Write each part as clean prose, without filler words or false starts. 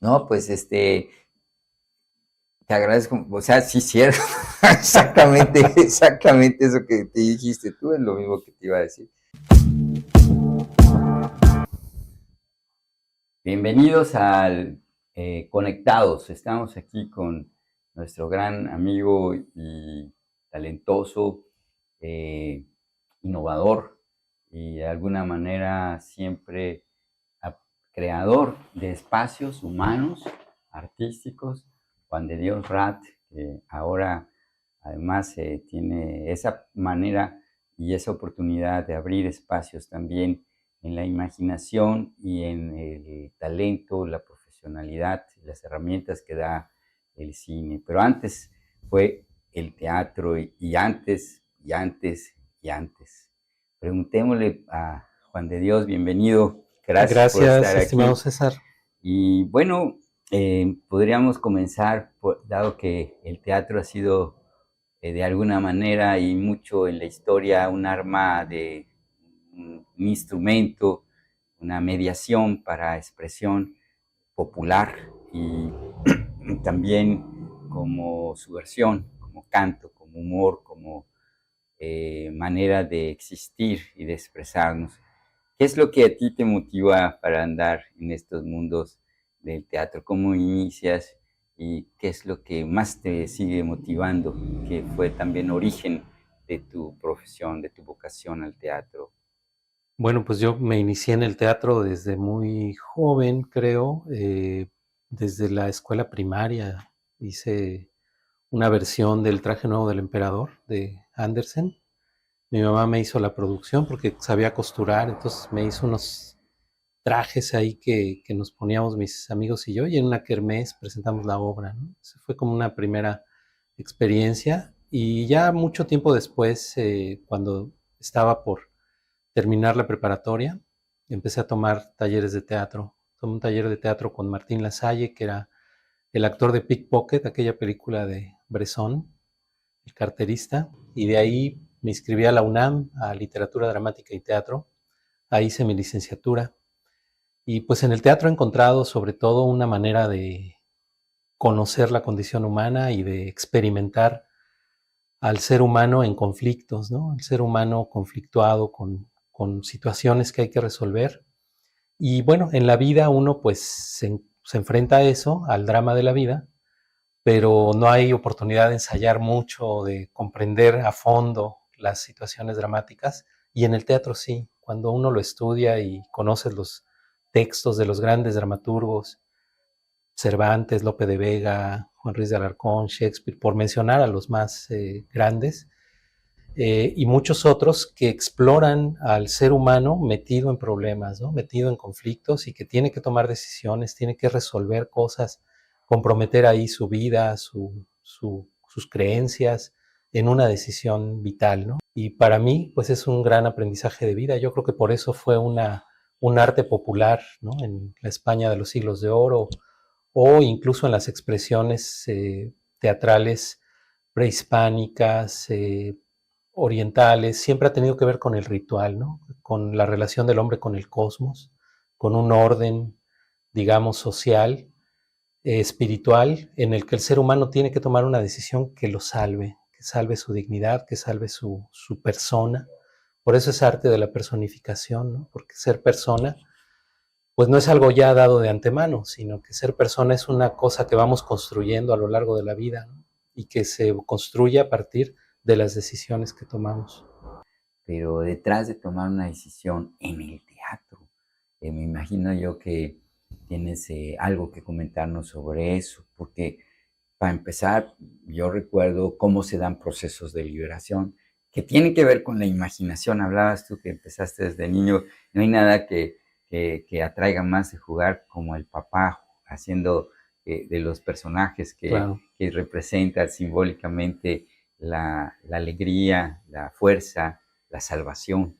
No, pues te agradezco, o sea, sí, cierto, exactamente eso que te dijiste tú, es lo mismo que te iba a decir. Bienvenidos al Conectados. Estamos aquí con nuestro gran amigo y talentoso, eh, innovador y de alguna manera siempre creador de espacios humanos, artísticos, Juan de Dios Rat, que ahora además tiene esa manera y esa oportunidad de abrir espacios también en la imaginación y en el talento, la profesionalidad, las herramientas que da el cine. Pero antes fue el teatro y antes, y antes, y antes. Preguntémosle a Juan de Dios, bienvenido, gracias por Gracias, estar estimado aquí. César. Y bueno, podríamos comenzar, dado que el teatro ha sido de alguna manera y mucho en la historia un arma de un instrumento, una mediación para expresión popular y también como subversión, como canto, como humor, como manera de existir y de expresarnos. ¿Qué es lo que a ti te motiva para andar en estos mundos del teatro? ¿Cómo inicias y qué es lo que más te sigue motivando, que fue también origen de tu profesión, de tu vocación al teatro? Bueno, pues yo me inicié en el teatro desde muy joven, creo, desde la escuela primaria. Hice una versión del Traje Nuevo del Emperador de Andersen. Mi mamá me hizo la producción porque sabía costurar, entonces me hizo unos trajes ahí que nos poníamos mis amigos y yo, y en una kermés presentamos la obra, ¿no? Esa fue como una primera experiencia. Y ya mucho tiempo después, cuando estaba por terminar la preparatoria, empecé a tomar talleres de teatro. Tomé un taller de teatro con Martín Lasalle, que era el actor de Pickpocket, aquella película de Bresson, el carterista, y de ahí me inscribí a la UNAM, a Literatura Dramática y Teatro. Ahí hice mi licenciatura. Y pues en el teatro he encontrado sobre todo una manera de conocer la condición humana y de experimentar al ser humano en conflictos, ¿no? El ser humano conflictuado con situaciones que hay que resolver. Y bueno, en la vida uno pues se enfrenta a eso, al drama de la vida, pero no hay oportunidad de ensayar mucho, de comprender a fondo las situaciones dramáticas. Y en el teatro sí, cuando uno lo estudia y conoce los textos de los grandes dramaturgos, Cervantes, Lope de Vega, Juan Ruiz de Alarcón, Shakespeare, por mencionar a los más grandes, y muchos otros que exploran al ser humano metido en problemas, ¿no? Metido en conflictos y que tiene que tomar decisiones, tiene que resolver cosas, comprometer ahí su vida, sus creencias en una decisión vital, ¿no? Y para mí, pues es un gran aprendizaje de vida. Yo creo que por eso fue un arte popular, ¿no? En la España de los siglos de oro o incluso en las expresiones teatrales prehispánicas, orientales, siempre ha tenido que ver con el ritual, ¿no? Con la relación del hombre con el cosmos, con un orden, digamos, social, espiritual, en el que el ser humano tiene que tomar una decisión que lo salve, que salve su dignidad, que salve su persona. Por eso es arte de la personificación, ¿no? Porque ser persona pues no es algo ya dado de antemano, sino que ser persona es una cosa que vamos construyendo a lo largo de la vida, ¿no? Y que se construye a partir de las decisiones que tomamos. Pero detrás de tomar una decisión en el teatro, me imagino yo que tienes algo que comentarnos sobre eso, porque para empezar, yo recuerdo cómo se dan procesos de liberación que tienen que ver con la imaginación. Hablabas tú que empezaste desde niño, no hay nada que atraiga más de jugar como el papá, haciendo de los personajes Claro. que representan simbólicamente la alegría, la fuerza, la salvación.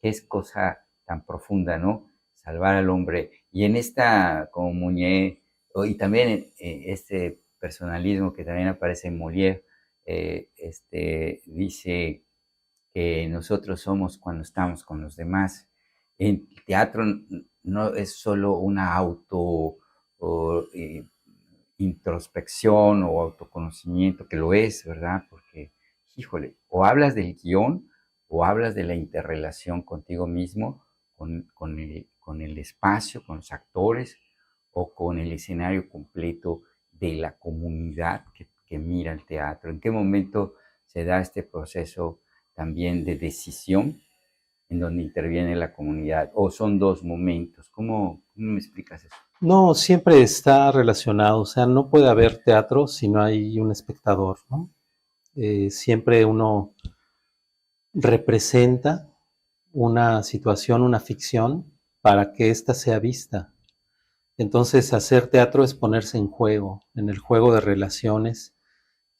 Qué es cosa tan profunda, ¿no? Salvar al hombre. Y en esta, como Muñé, y también este personalismo que también aparece en Molière, dice que nosotros somos cuando estamos con los demás. El teatro no es solo una introspección o autoconocimiento, que lo es, ¿verdad? Porque, híjole, o hablas del guión o hablas de la interrelación contigo mismo, con el espacio, con los actores o con el escenario completo de la comunidad que mira el teatro. ¿En qué momento se da este proceso también de decisión en donde interviene la comunidad? ¿O son dos momentos? ¿Cómo me explicas eso? No, siempre está relacionado, o sea, no puede haber teatro si no hay un espectador, ¿no? Siempre uno representa una situación, una ficción, para que ésta sea vista. Entonces, hacer teatro es ponerse en juego, en el juego de relaciones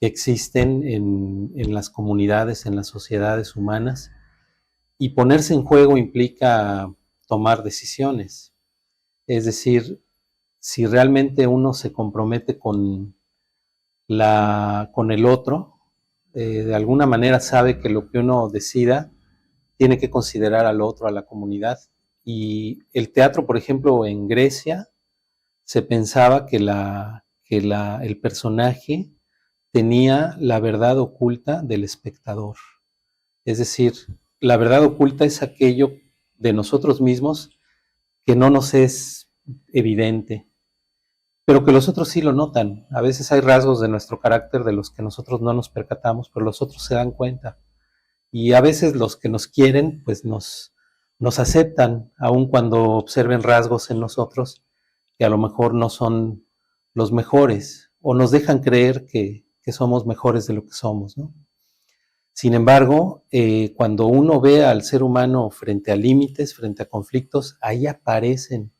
que existen en las comunidades, en las sociedades humanas, y ponerse en juego implica tomar decisiones. Es decir, si realmente uno se compromete con el otro, de alguna manera sabe que lo que uno decida tiene que considerar al otro, a la comunidad. Y el teatro, por ejemplo, en Grecia, se pensaba que el personaje tenía la verdad oculta del espectador. Es decir, la verdad oculta es aquello de nosotros mismos que no nos es evidente, pero que los otros sí lo notan. A veces hay rasgos de nuestro carácter de los que nosotros no nos percatamos, pero los otros se dan cuenta. Y a veces los que nos quieren, pues nos aceptan, aun cuando observen rasgos en nosotros que a lo mejor no son los mejores, o nos dejan creer que somos mejores de lo que somos, ¿no? Sin embargo, cuando uno ve al ser humano frente a límites, frente a conflictos, ahí aparecen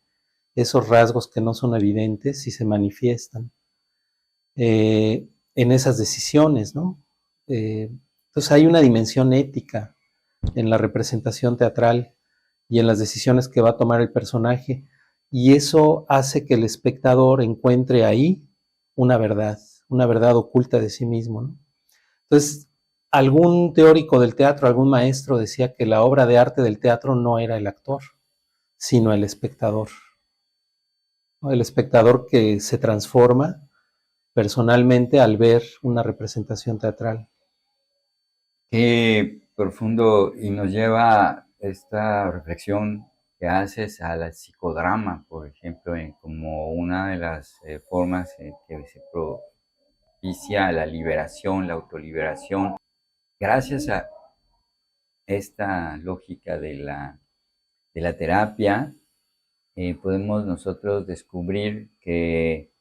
esos rasgos que no son evidentes y se manifiestan en esas decisiones, ¿no? Entonces hay una dimensión ética en la representación teatral y en las decisiones que va a tomar el personaje, y eso hace que el espectador encuentre ahí una verdad oculta de sí mismo, ¿no? Entonces, algún teórico del teatro, algún maestro decía que la obra de arte del teatro no era el actor, sino el espectador, ¿no? El espectador que se transforma personalmente al ver una representación teatral. Qué profundo, y nos lleva esta reflexión que haces a la psicodrama, por ejemplo, como una de las formas en que se propicia la liberación, la autoliberación. Gracias a esta lógica de la terapia, podemos nosotros descubrir que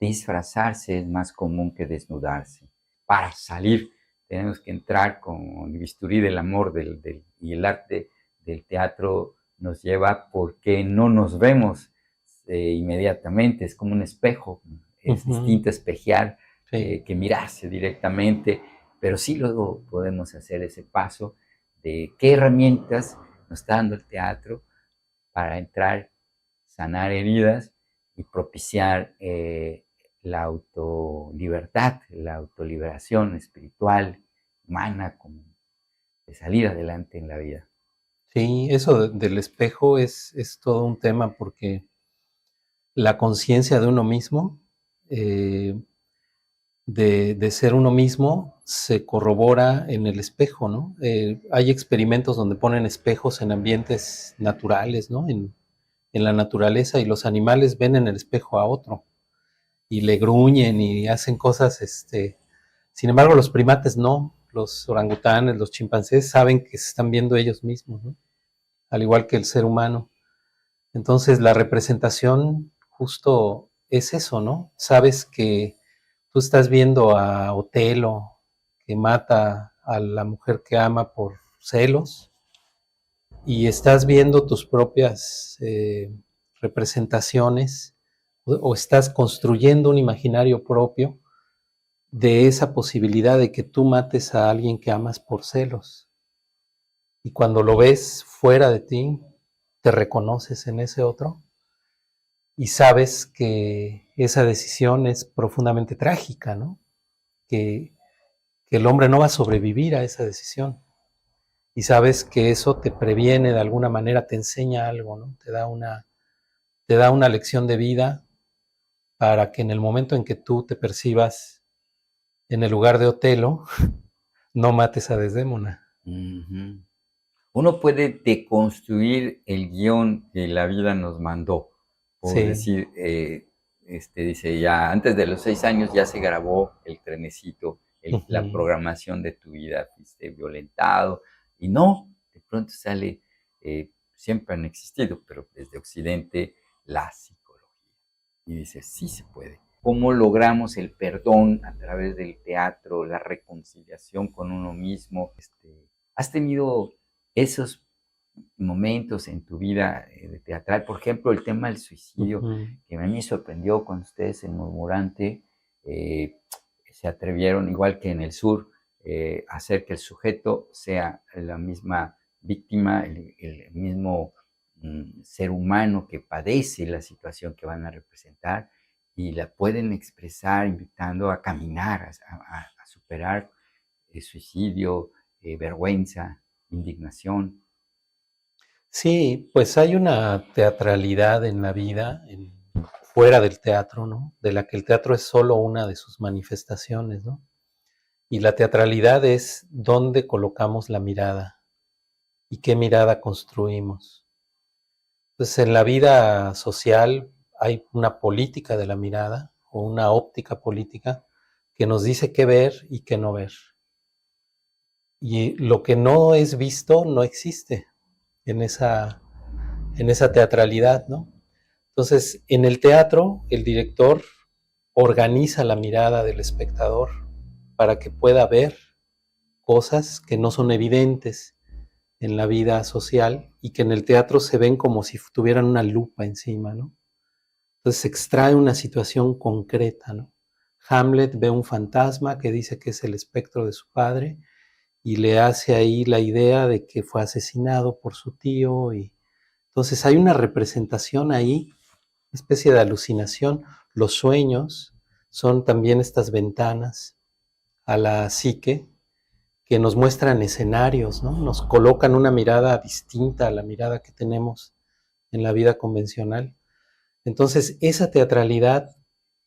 disfrazarse es más común que desnudarse. Para salir tenemos que entrar con el bisturí del amor y el arte del teatro nos lleva porque no nos vemos inmediatamente, es como un espejo, es distinto espejear que mirarse directamente, pero sí luego podemos hacer ese paso de qué herramientas nos está dando el teatro para entrar, sanar heridas y propiciar la autolibertad, la autoliberación espiritual, humana, como de salir adelante en la vida. Sí, eso del espejo es todo un tema, porque la conciencia de uno mismo, de ser uno mismo, se corrobora en el espejo, ¿no? Hay experimentos donde ponen espejos en ambientes naturales, ¿no? En la naturaleza, y los animales ven en el espejo a otro y le gruñen y hacen cosas, sin embargo los primates no, los orangutanes, los chimpancés saben que se están viendo ellos mismos, ¿no? Al igual que el ser humano. Entonces la representación justo es eso, ¿no? Sabes que tú estás viendo a Otelo, que mata a la mujer que ama por celos, y estás viendo tus propias representaciones, o estás construyendo un imaginario propio de esa posibilidad de que tú mates a alguien que amas por celos. Y cuando lo ves fuera de ti, te reconoces en ese otro y sabes que esa decisión es profundamente trágica, ¿no? Que el hombre no va a sobrevivir a esa decisión. Y sabes que eso te previene de alguna manera, te enseña algo, ¿no? Te da una lección de vida para que en el momento en que tú te percibas en el lugar de Otelo, no mates a Desdémona. Ujú. Uno puede deconstruir el guión que la vida nos mandó, por Sí. decir, dice, ya antes de los 6 años ya se grabó el trenecito, la Ujú. programación de tu vida, fuiste violentado, y no, de pronto sale, siempre han existido, pero desde Occidente, la psicología. Y dice, sí se puede. ¿Cómo logramos el perdón a través del teatro, la reconciliación con uno mismo? ¿Has tenido esos momentos en tu vida de teatral? Por ejemplo, el tema del suicidio, Ujú. que a mí me sorprendió cuando ustedes en Murmurante eh, se atrevieron, igual que en el sur, a hacer que el sujeto sea la misma víctima, el mismo ser humano que padece la situación que van a representar y la pueden expresar invitando a caminar, a superar el suicidio, vergüenza, indignación. Sí, pues hay una teatralidad en la vida, fuera del teatro, ¿no? De la que el teatro es solo una de sus manifestaciones, ¿no? Y la teatralidad es dónde colocamos la mirada y qué mirada construimos. Entonces, en la vida social hay una política de la mirada o una óptica política que nos dice qué ver y qué no ver. Y lo que no es visto no existe en esa teatralidad, ¿no? Entonces, en el teatro, el director organiza la mirada del espectador para que pueda ver cosas que no son evidentes en la vida social y que en el teatro se ven como si tuvieran una lupa encima, ¿no? Entonces se extrae una situación concreta, ¿no? Hamlet ve un fantasma que dice que es el espectro de su padre y le hace ahí la idea de que fue asesinado por su tío y entonces hay una representación ahí, una especie de alucinación. Los sueños son también estas ventanas a la psique que nos muestran escenarios, ¿no? Nos colocan una mirada distinta a la mirada que tenemos en la vida convencional. Entonces, esa teatralidad,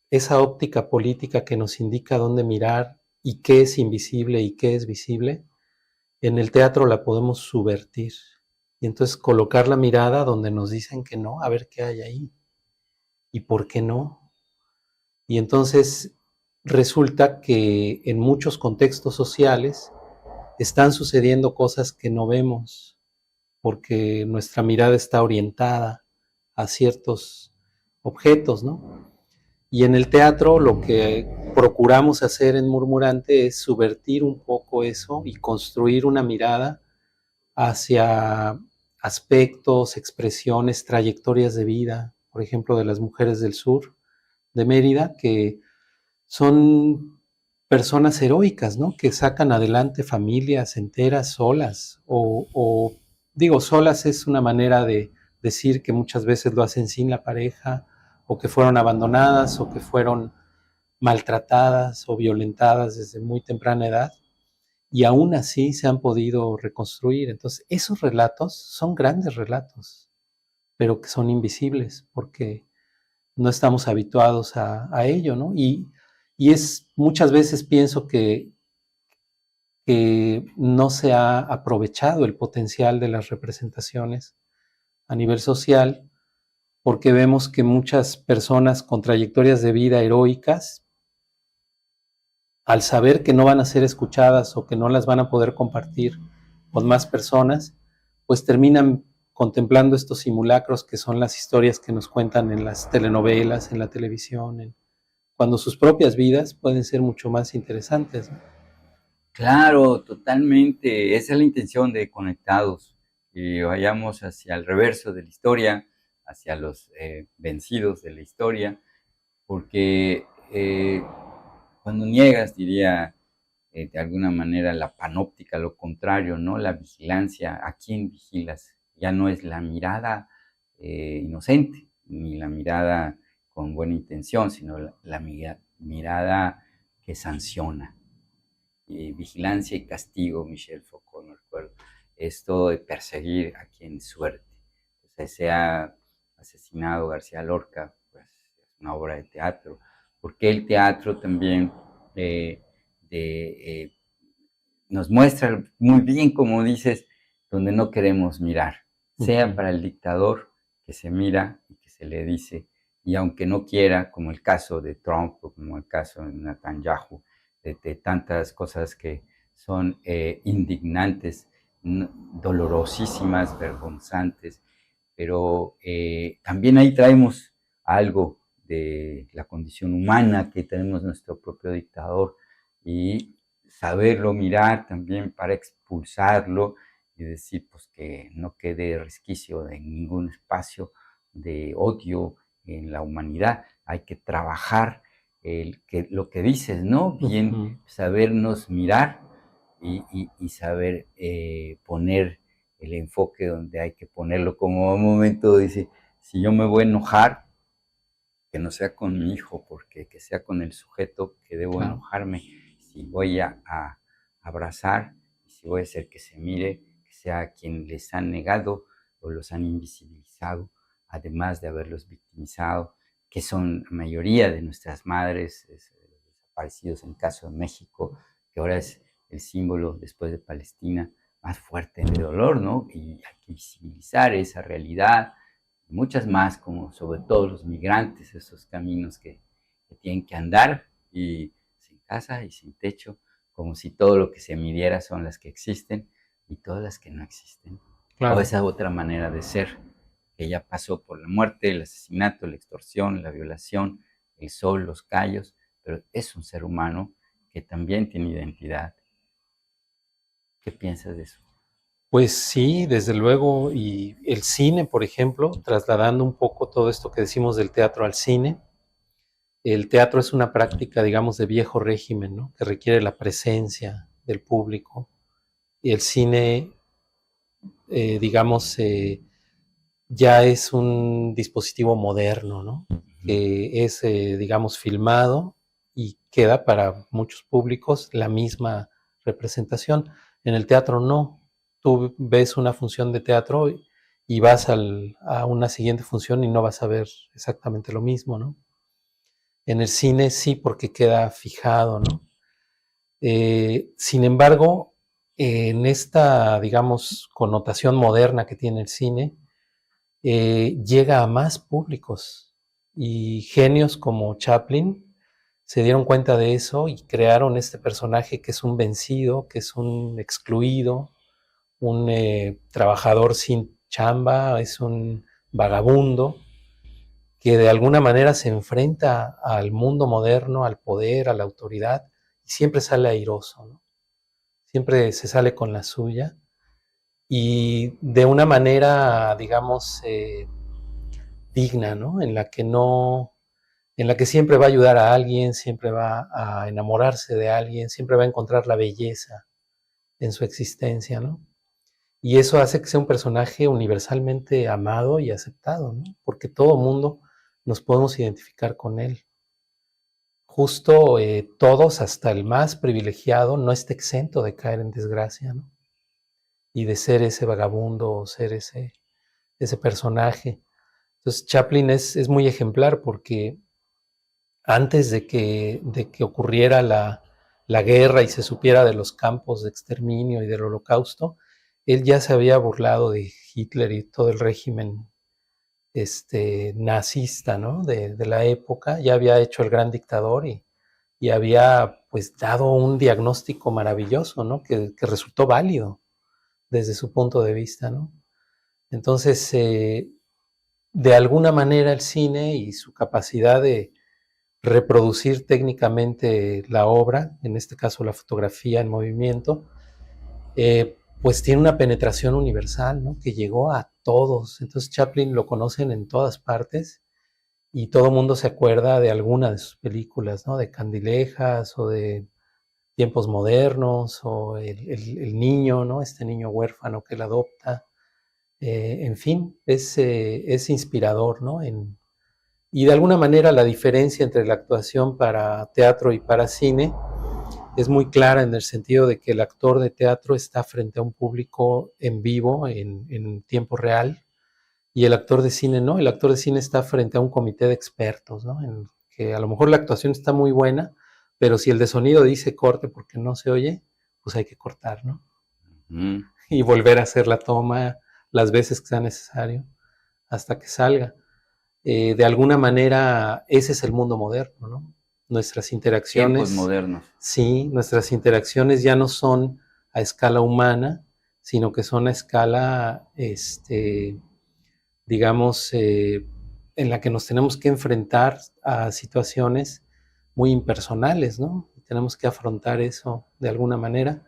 esa óptica política que nos indica dónde mirar y qué es invisible y qué es visible, en el teatro la podemos subvertir. Y entonces colocar la mirada donde nos dicen que no, a ver qué hay ahí y por qué no. Y entonces resulta que en muchos contextos sociales están sucediendo cosas que no vemos porque nuestra mirada está orientada a ciertos objetos, ¿no? Y en el teatro lo que procuramos hacer en Murmurante es subvertir un poco eso y construir una mirada hacia aspectos, expresiones, trayectorias de vida, por ejemplo, de las mujeres del sur de Mérida, que son personas heroicas, ¿no? Que sacan adelante familias enteras solas, digo, solas es una manera de decir que muchas veces lo hacen sin la pareja, o que fueron abandonadas, o que fueron maltratadas o violentadas desde muy temprana edad, y aún así se han podido reconstruir. Entonces, esos relatos son grandes relatos, pero que son invisibles, porque no estamos habituados a ello, ¿no? Y es muchas veces pienso que no se ha aprovechado el potencial de las representaciones a nivel social, porque vemos que muchas personas con trayectorias de vida heroicas, al saber que no van a ser escuchadas o que no las van a poder compartir con más personas, pues terminan contemplando estos simulacros que son las historias que nos cuentan en las telenovelas, en la televisión, cuando sus propias vidas pueden ser mucho más interesantes, ¿no? Claro, totalmente. Esa es la intención de Conectados, que vayamos hacia el reverso de la historia, hacia los vencidos de la historia, porque cuando niegas, diría de alguna manera, la panóptica, lo contrario, ¿no? La vigilancia, ¿a quién vigilas? Ya no es la mirada inocente, ni la mirada con buena intención, sino la mirada que sanciona. Vigilancia y castigo, Michel Foucault, no recuerdo. Esto de perseguir a quien suerte. O sea, se ha asesinado García Lorca, pues una obra de teatro, porque el teatro también nos muestra muy bien, como dices, donde no queremos mirar, sea para el dictador que se mira y que se le dice, y aunque no quiera, como el caso de Trump o como el caso de Netanyahu, de tantas cosas que son indignantes, dolorosísimas, vergonzantes, pero también ahí traemos algo de la condición humana, que tenemos nuestro propio dictador, y saberlo mirar también para expulsarlo y decir pues que no quede resquicio de ningún espacio de odio en la humanidad. Hay que trabajar lo que dices, ¿no? Bien, sabernos mirar y saber poner el enfoque donde hay que ponerlo. Como un momento dice, si yo me voy a enojar, que no sea con mi hijo, porque que sea con el sujeto que debo enojarme. Si voy a abrazar, y si voy a hacer que se mire, que sea quien les han negado o los han invisibilizado, además de haberlos victimizado, que son la mayoría de nuestras madres desaparecidos en el caso de México, que ahora es el símbolo, después de Palestina, más fuerte de dolor, ¿no? Y hay que visibilizar esa realidad, muchas más, como sobre todo los migrantes, esos caminos que tienen que andar y sin casa y sin techo, como si todo lo que se midiera son las que existen y todas las que no existen. O esa otra manera de ser, que ya pasó por la muerte, el asesinato, la extorsión, la violación, el sol, los callos, pero es un ser humano que también tiene identidad. ¿Qué piensas de eso? Pues sí, desde luego, y el cine, por ejemplo, trasladando un poco todo esto que decimos del teatro al cine, el teatro es una práctica, digamos, de viejo régimen, ¿no? Que requiere la presencia del público, y el cine, digamos, ya es un dispositivo moderno, ¿no? Que es, digamos, filmado y queda para muchos públicos la misma representación. En el teatro no. Tú ves una función de teatro y vas a una siguiente función y no vas a ver exactamente lo mismo, ¿no? En el cine sí, porque queda fijado, ¿no? Sin embargo, en esta, digamos, connotación moderna que tiene el cine, llega a más públicos, y genios como Chaplin se dieron cuenta de eso y crearon este personaje que es un vencido, que es un excluido, un trabajador sin chamba, es un vagabundo que de alguna manera se enfrenta al mundo moderno, al poder, a la autoridad, y siempre sale airoso, ¿no? Siempre se sale con la suya y de una manera, digamos, digna, ¿no? En la que siempre va a ayudar a alguien, siempre va a enamorarse de alguien, siempre va a encontrar la belleza en su existencia, ¿no? Y eso hace que sea un personaje universalmente amado y aceptado, ¿no? Porque todo mundo nos podemos identificar con él. Justo todos, hasta el más privilegiado, no está exento de caer en desgracia, ¿no? Y de ser ese vagabundo o ser ese personaje. Entonces Chaplin es muy ejemplar porque antes de que ocurriera la guerra y se supiera de los campos de exterminio y del holocausto, él ya se había burlado de Hitler y todo el régimen nazista, ¿no? De la época, ya había hecho El Gran Dictador y había pues dado un diagnóstico maravilloso, ¿no? Que resultó válido desde su punto de vista, ¿no? Entonces, de alguna manera el cine y su capacidad de reproducir técnicamente la obra, en este caso la fotografía en movimiento, pues tiene una penetración universal, ¿no? Que llegó a todos. Entonces Chaplin lo conocen en todas partes y todo el mundo se acuerda de alguna de sus películas, ¿no? De Candilejas o de Tiempos Modernos o el niño, ¿no? Este niño huérfano que él adopta. En fin, es inspirador, ¿no? Y de alguna manera la diferencia entre la actuación para teatro y para cine es muy clara en el sentido de que el actor de teatro está frente a un público en vivo, en tiempo real, y el actor de cine no. El actor de cine está frente a un comité de expertos, ¿no? En que a lo mejor la actuación está muy buena, pero si el de sonido dice corte porque no se oye, pues hay que cortar, ¿no? Mm. Y volver a hacer la toma las veces que sea necesario hasta que salga. De alguna manera, ese es el mundo moderno, ¿no? Nuestras Tiempos interacciones, modernos. sí, nuestras interacciones ya no son a escala humana, sino que son a escala, digamos, en la que nos tenemos que enfrentar a situaciones muy impersonales, ¿no? Tenemos que afrontar eso de alguna manera.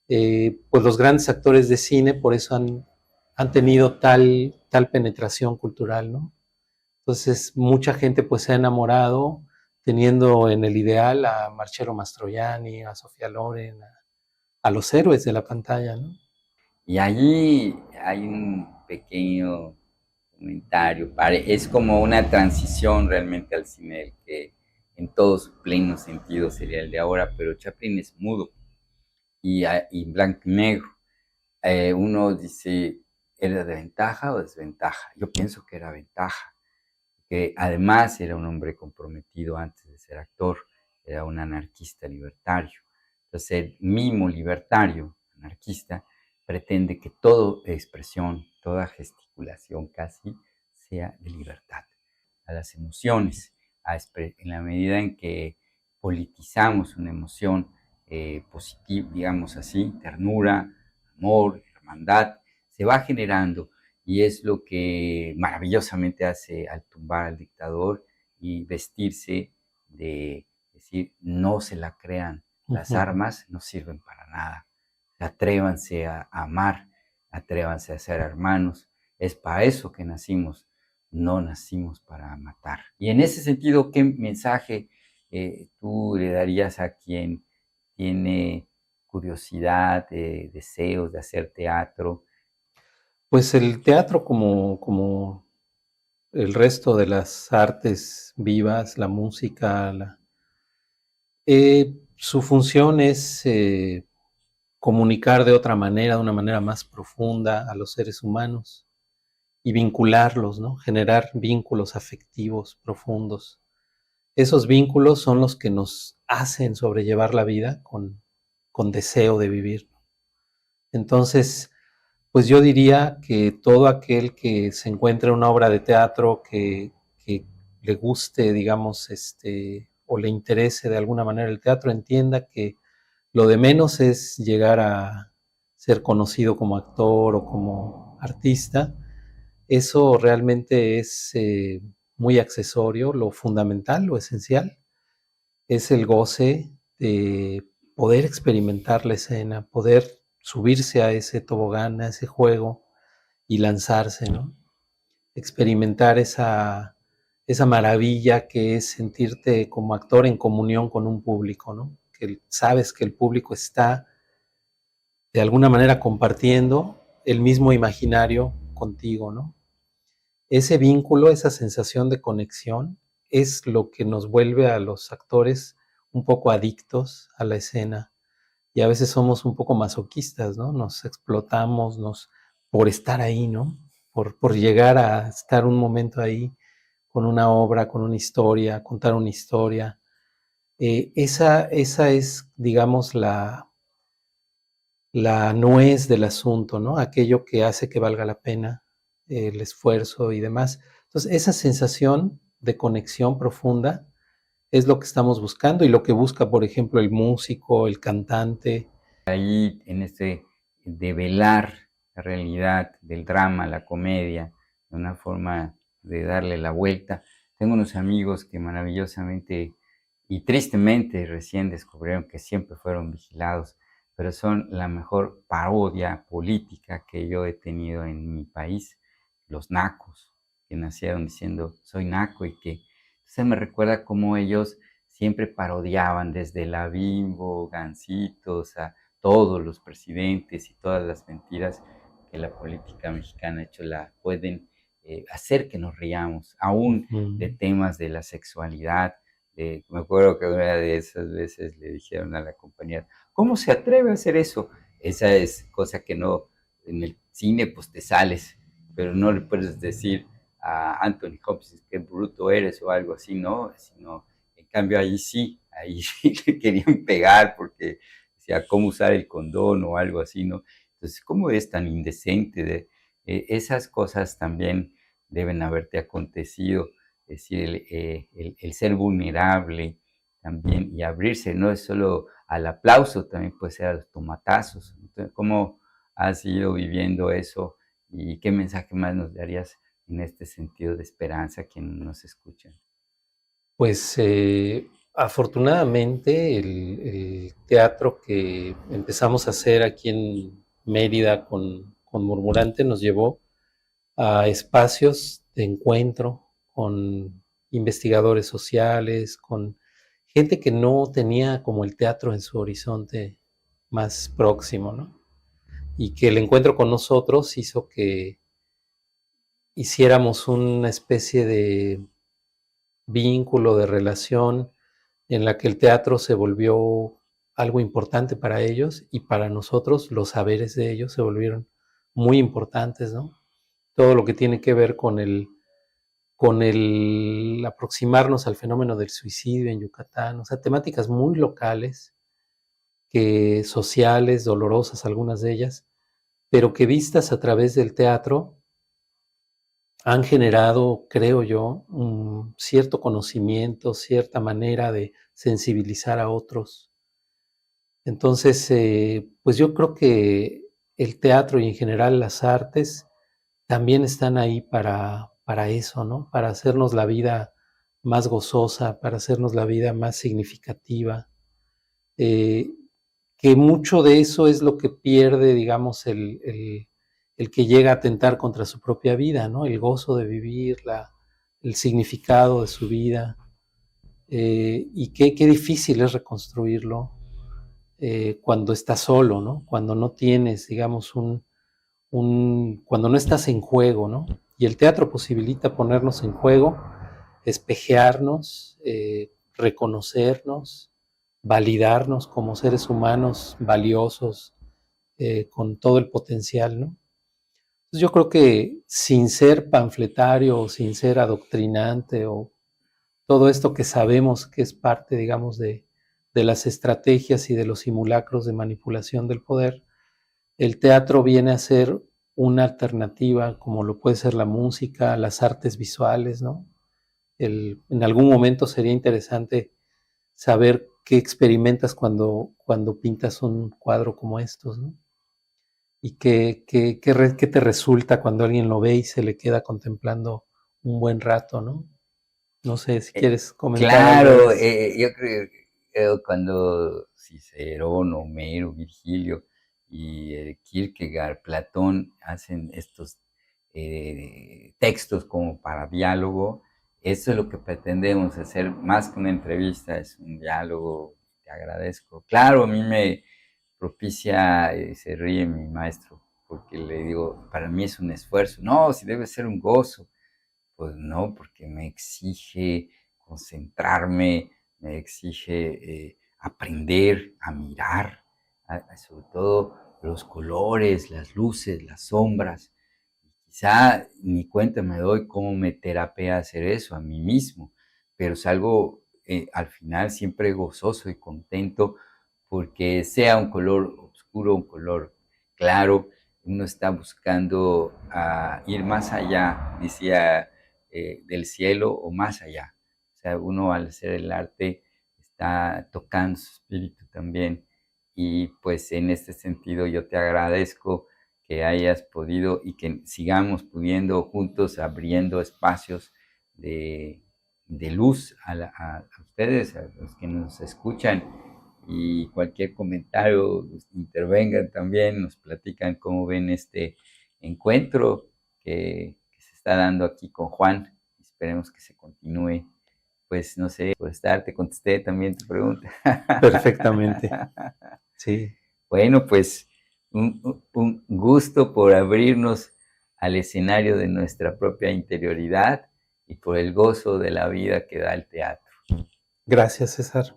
Pues los grandes actores de cine por eso han tenido tal penetración cultural, ¿no? Entonces mucha gente pues se ha enamorado teniendo en el ideal a Marcello Mastroianni, a Sofía Loren, a los héroes de la pantalla, ¿no? Y allí hay un pequeño comentario. Es como una transición realmente al cine, el que en todo su pleno sentido sería el de ahora, pero Chaplin es mudo y blanco y negro. Uno dice, ¿era de ventaja o desventaja? Yo pienso que era ventaja, que además era un hombre comprometido antes de ser actor, era un anarquista libertario. Entonces, el mimo libertario, anarquista, pretende que toda expresión, toda gesticulación casi, sea de libertad a las emociones, en la medida en que politizamos una emoción positiva, digamos así, ternura, amor, hermandad, se va generando y es lo que maravillosamente hace al tumbar al dictador y vestirse de decir, no se la crean, las armas no sirven para nada, atrévanse a amar, atrévanse a ser hermanos, es para eso que nacimos, no nacimos para matar. Y en ese sentido, ¿qué mensaje tú le darías a quien tiene curiosidad, deseos de hacer teatro? Pues el teatro como el resto de las artes vivas, la música, su función es comunicar de otra manera, de una manera más profunda a los seres humanos y vincularlos, ¿no? Generar vínculos afectivos profundos. Esos vínculos son los que nos hacen sobrellevar la vida con deseo de vivir. Entonces, pues yo diría que todo aquel que se encuentre una obra de teatro que le guste, digamos, o le interese de alguna manera el teatro, entienda que lo de menos es llegar a ser conocido como actor o como artista. Eso realmente es muy accesorio. Lo fundamental, lo esencial, es el goce de poder experimentar la escena, poder subirse a ese tobogán, a ese juego y lanzarse, ¿no? Experimentar esa maravilla que es sentirte como actor en comunión con un público, ¿no? Que sabes que el público está de alguna manera compartiendo el mismo imaginario contigo, ¿no? Ese vínculo, esa sensación de conexión es lo que nos vuelve a los actores un poco adictos a la escena y a veces somos un poco masoquistas, ¿no? Nos explotamos por estar ahí, ¿no? Por llegar a estar un momento ahí con una obra, con una historia, contar una historia. Esa es, digamos, la nuez del asunto, ¿no? Aquello que hace que valga la pena el esfuerzo y demás. Entonces, esa sensación de conexión profunda es lo que estamos buscando y lo que busca, por ejemplo, el músico, el cantante. Ahí en este develar la realidad del drama, la comedia, de una forma de darle la vuelta. Tengo unos amigos que maravillosamente y tristemente recién descubrieron que siempre fueron vigilados, pero son la mejor parodia política que yo he tenido en mi país, los nacos, que nacieron diciendo soy naco y que se me recuerda cómo ellos siempre parodiaban desde la Bimbo, Gancitos, a todos los presidentes y todas las mentiras que la política mexicana ha hecho, la pueden hacer que nos riamos, aún de temas de la sexualidad. Me acuerdo que una de esas veces le dijeron a la compañera, ¿cómo se atreve a hacer eso? Esa es cosa que no, en el cine pues te sales, pero no le puedes decir a Anthony Hopkins qué bruto eres o algo así, ¿no? Sino, en cambio ahí sí le querían pegar porque decía cómo usar el condón o algo así, ¿no? Entonces, ¿cómo es tan indecente? Esas cosas también deben haberte acontecido, es decir, el ser vulnerable también y abrirse, no es solo al aplauso, también puede ser a los tomatazos. Entonces, ¿cómo has ido viviendo eso y qué mensaje más nos darías en este sentido de esperanza a quienes nos escuchan? Pues afortunadamente el teatro que empezamos a hacer aquí en Mérida con Murmurante nos llevó a espacios de encuentro con investigadores sociales, con gente que no tenía como el teatro en su horizonte más próximo, ¿no? Y que el encuentro con nosotros hizo que hiciéramos una especie de vínculo, de relación, en la que el teatro se volvió algo importante para ellos y para nosotros los saberes de ellos se volvieron muy importantes, ¿no? Todo lo que tiene que ver con el aproximarnos al fenómeno del suicidio en Yucatán, o sea, temáticas muy locales, que sociales, dolorosas algunas de ellas, pero que vistas a través del teatro han generado, creo yo, un cierto conocimiento, cierta manera de sensibilizar a otros. Entonces, pues yo creo que el teatro y en general las artes también están ahí para eso, ¿no? Para hacernos la vida más gozosa, para hacernos la vida más significativa. Eh, que mucho de eso es lo que pierde, digamos, el que llega a atentar contra su propia vida, ¿no? El gozo de vivir, el significado de su vida, y qué difícil es reconstruirlo cuando estás solo, ¿no? Cuando no tienes, digamos, cuando no estás en juego, ¿no? Y el teatro posibilita ponernos en juego, espejearnos, reconocernos, validarnos como seres humanos valiosos, con todo el potencial, ¿no? Entonces yo creo que sin ser panfletario o sin ser adoctrinante o todo esto que sabemos que es parte, digamos, de las estrategias y de los simulacros de manipulación del poder, el teatro viene a ser una alternativa como lo puede ser la música, las artes visuales, ¿no? En algún momento sería interesante saber qué experimentas cuando pintas un cuadro como estos, ¿no? Y qué te resulta cuando alguien lo ve y se le queda contemplando un buen rato, ¿no? No sé si Eh, quieres comentar algo de claro, eso. yo creo cuando Cicerón, Homero, Virgilio y Kierkegaard, Platón hacen estos textos como para diálogo, eso es lo que pretendemos hacer, más que una entrevista, es un diálogo. Te agradezco. Claro, a mí me propicia, se ríe mi maestro, porque le digo, para mí es un esfuerzo. No, si debe ser un gozo. Pues no, porque me exige concentrarme, me exige aprender a mirar, sobre todo los colores, las luces, las sombras. Quizá ni cuenta me doy cómo me terapea hacer eso a mí mismo, pero salgo al final siempre gozoso y contento porque sea un color oscuro, un color claro, uno está buscando ir más allá, decía, del cielo o más allá. O sea, uno al hacer el arte está tocando su espíritu también. Y pues en este sentido yo te agradezco que hayas podido y que sigamos pudiendo juntos abriendo espacios de luz a ustedes, a los que nos escuchan y cualquier comentario, intervengan también, nos platican cómo ven este encuentro que se está dando aquí con Juan. Esperemos que se continúe. Pues no sé, por estar, te contesté también tu pregunta. Perfectamente, sí. Bueno, pues un gusto por abrirnos al escenario de nuestra propia interioridad y por el gozo de la vida que da el teatro. Gracias, César.